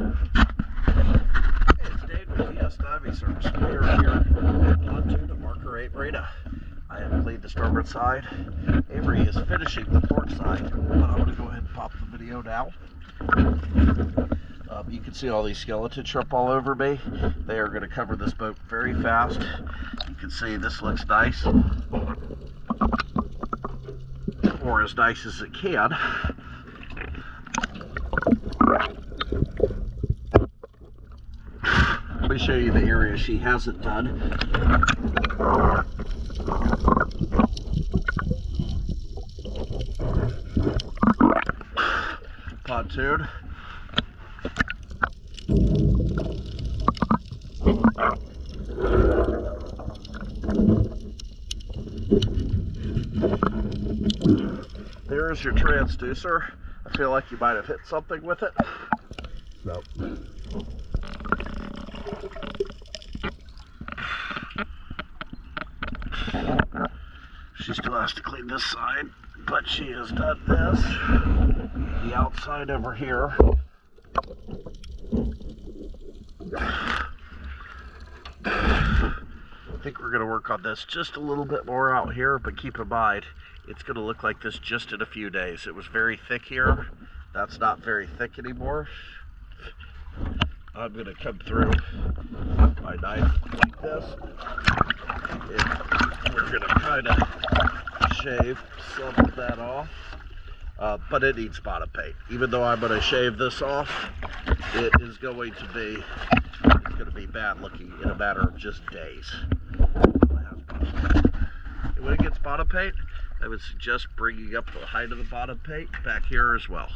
It's Dave with ES Diving Service. We are here at Pontoom at Marker 8 Marina. I have cleaned the starboard side. Avery is finishing the port side, but I'm going to go ahead and pop the video now. You can see all these skeleton shrimp all over me. They are going to cover this boat very fast. You can see this looks nice, or as nice as it can. Let me show you the area she hasn't done. Pontoon. There's your transducer. I feel like you might have hit something with it. Nope. She still has to clean this side, but she has done this. The outside over here. I think we're going to work on this just a little bit more out here, but keep in mind, it's going to look like this just in a few days. It was very thick here. That's not very thick anymore. I'm going to come through my knife like this. And we're going to kind of shave some of that off. But it needs bottom paint. Even though I'm going to shave this off, it is going to be bad looking in a matter of just days. And when it gets bottom paint, I would suggest bringing up the height of the bottom paint back here as well.